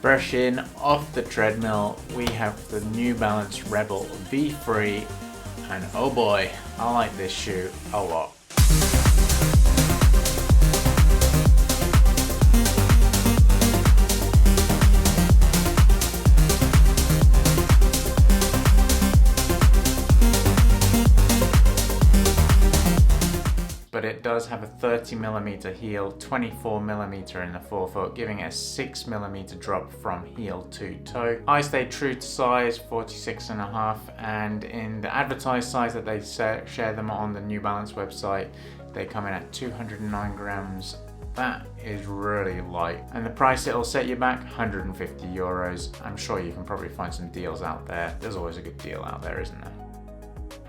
Fresh in off the treadmill, we have the New Balance Rebel V3, and oh boy, I like this shoe a lot. But it does have a 30mm heel, 24mm in the forefoot, giving it a 6mm drop from heel to toe. I stayed true to size, 46.5, and in the advertised size that they share them on the New Balance website, they come in at 209 grams. That is really light. And the price it'll set you back, 150 euros. I'm sure you can probably find some deals out there. There's always a good deal out there, isn't there?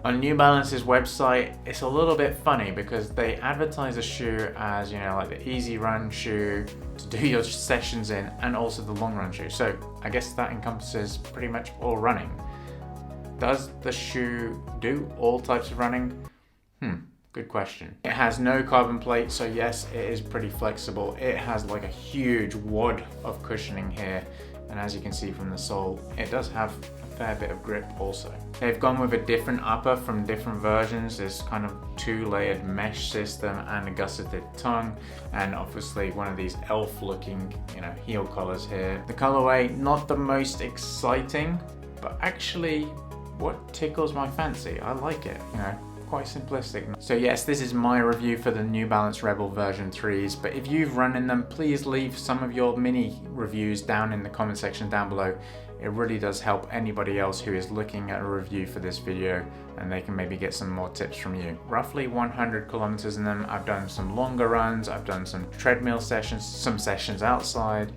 On New Balance's website, it's a little bit funny because they advertise a shoe as, like the easy run shoe to do your sessions in, and also the long run shoe. So I guess that encompasses pretty much all running. Does the shoe do all types of running? Good question. It has no carbon plate, so yes, it is pretty flexible. It has like a huge wad of cushioning here, and as you can see from the sole, it does have a fair bit of grip also. They've gone with a different upper from different versions. There's kind of 2-layered mesh system and a gusseted tongue, and obviously one of these elf looking, heel collars here. The colorway, not the most exciting, but actually what tickles my fancy. I like it, quite simplistic. So yes, this is my review for the New Balance Rebel version 3s, but if you've run in them, please leave some of your mini reviews down in the comment section down below. It really does help anybody else who is looking at a review for this video, and they can maybe get some more tips from you. Roughly 100 kilometers in them. I've done some longer runs, I've done some treadmill sessions, some sessions outside.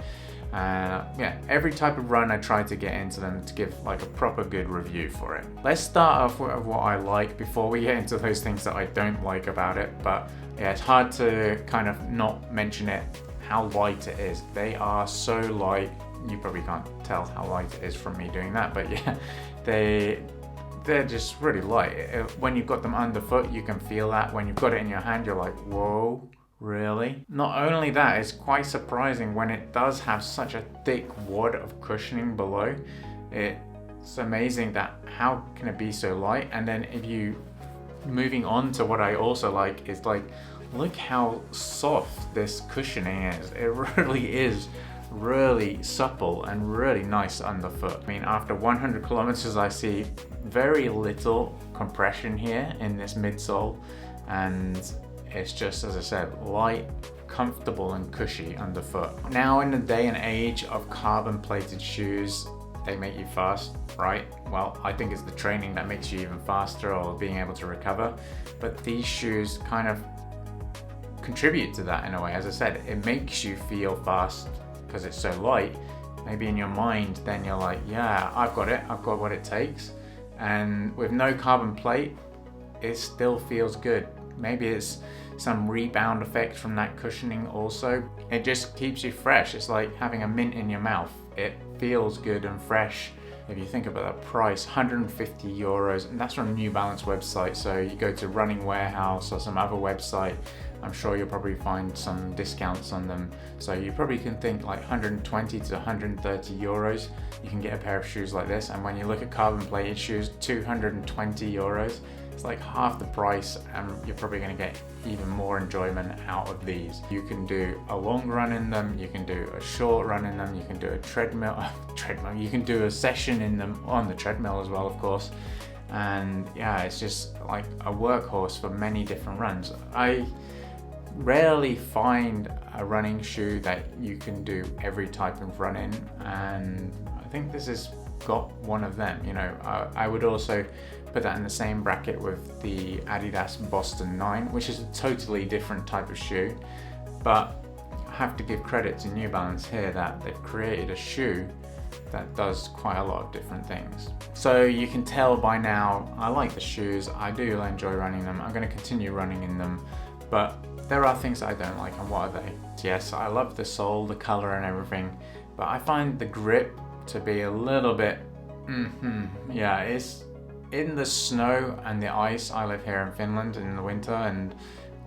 Every type of run I try to get into them to give like a proper good review for it. Let's start off with what I like before we get into those things that I don't like about it. But yeah, it's hard to kind of not mention it, how light it is. They are so light. You probably can't tell how light it is from me doing that, but yeah, they're just really light. When you've got them underfoot, you can feel that. When you've got it in your hand, you're like, whoa. Really? Not only that, it's quite surprising when it does have such a thick wad of cushioning below. It's amazing that how can it be so light? And then moving on to what I also like is look how soft this cushioning is. It really is really supple and really nice underfoot. I mean, after 100 kilometers, I see very little compression here in this midsole, and it's just, as I said, light, comfortable and cushy underfoot. Now in the day and age of carbon plated shoes, they make you fast, right? Well, I think it's the training that makes you even faster, or being able to recover. But these shoes kind of contribute to that in a way. As I said, it makes you feel fast because it's so light. Maybe in your mind, then you're like, yeah, I've got it. I've got what it takes. And with no carbon plate, it still feels good. Maybe it's some rebound effect from that cushioning also. It just keeps you fresh. It's like having a mint in your mouth. It feels good and fresh. If you think about that price, 150 euros, and that's from New Balance website. So you go to Running Warehouse or some other website, I'm sure you'll probably find some discounts on them. So you probably can think like 120 to 130 euros. You can get a pair of shoes like this. And when you look at carbon plated shoes, 220 euros. It's like half the price, and you're probably going to get even more enjoyment out of these. You can do a long run in them, you can do a short run in them, you can do a treadmill, you can do a session in them on the treadmill as well, of course. And yeah, it's just like a workhorse for many different runs. I rarely find a running shoe that you can do every type of run in, and I think this has got one of them. I would also put that in the same bracket with the Adidas Boston 9, which is a totally different type of shoe. But I have to give credit to New Balance here that they've created a shoe that does quite a lot of different things. So you can tell by now, I like the shoes. I do enjoy running them. I'm going to continue running in them, but there are things that I don't like, and what are they? Yes, I love the sole, the color and everything, but I find the grip to be a little bit, it's in the snow and the ice. I live here in Finland in the winter, and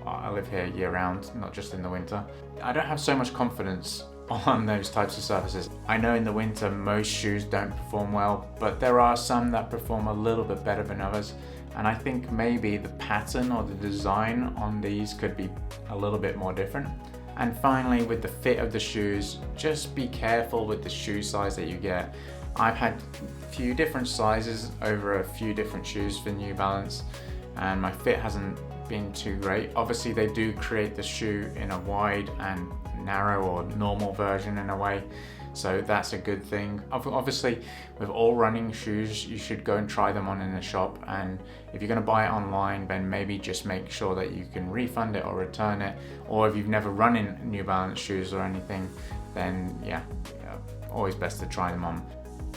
I live here year round, not just in the winter. I don't have so much confidence on those types of surfaces. I know in the winter most shoes don't perform well, but there are some that perform a little bit better than others. And I think maybe the pattern or the design on these could be a little bit more different. And finally, with the fit of the shoes, just be careful with the shoe size that you get. I've had a few different sizes over a few different shoes for New Balance, and my fit hasn't been too great. Obviously they do create the shoe in a wide and narrow or normal version in a way, so that's a good thing. Obviously with all running shoes you should go and try them on in the shop, and if you're going to buy it online then maybe just make sure that you can refund it or return it, or if you've never run in New Balance shoes or anything, then yeah, always best to try them on.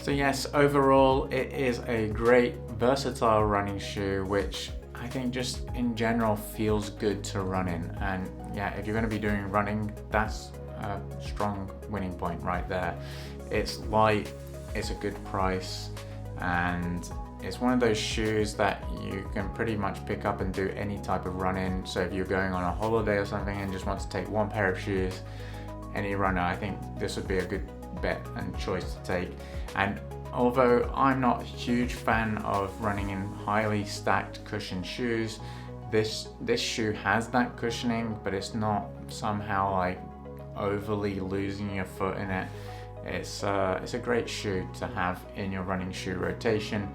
So yes, overall it is a great versatile running shoe which I think just in general feels good to run in. And yeah, if you're going to be doing running, that's a strong winning point right there. It's light, it's a good price, and it's one of those shoes that you can pretty much pick up and do any type of run in. So if you're going on a holiday or something and just want to take one pair of shoes, any runner, I think this would be a good bet and choice to take. And although I'm not a huge fan of running in highly stacked cushion shoes, this shoe has that cushioning, but it's not somehow like overly losing your foot in it. It's a great shoe to have in your running shoe rotation.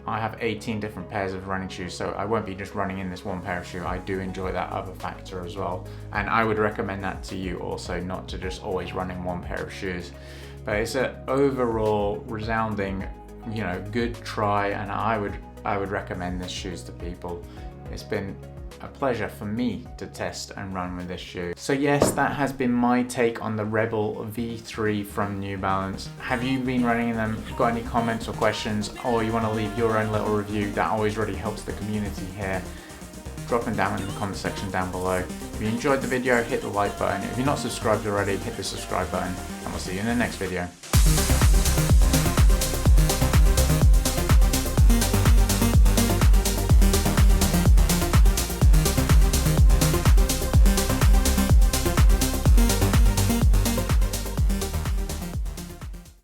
I have 18 different pairs of running shoes, so I won't be just running in this one pair of shoe. I do enjoy that other factor as well, and I would recommend that to you also, not to just always run in one pair of shoes. But it's an overall resounding, good try, and I would recommend this shoes to people. It's been a pleasure for me to test and run with this shoe. So yes, that has been my take on the Rebel V3 from New Balance. Have you been running in them? Got any comments or questions, or you want to leave your own little review? That always really helps the community here. Drop them down in the comment section down below. If you enjoyed the video, hit the like button. If you're not subscribed already, hit the subscribe button, and we'll see you in the next video.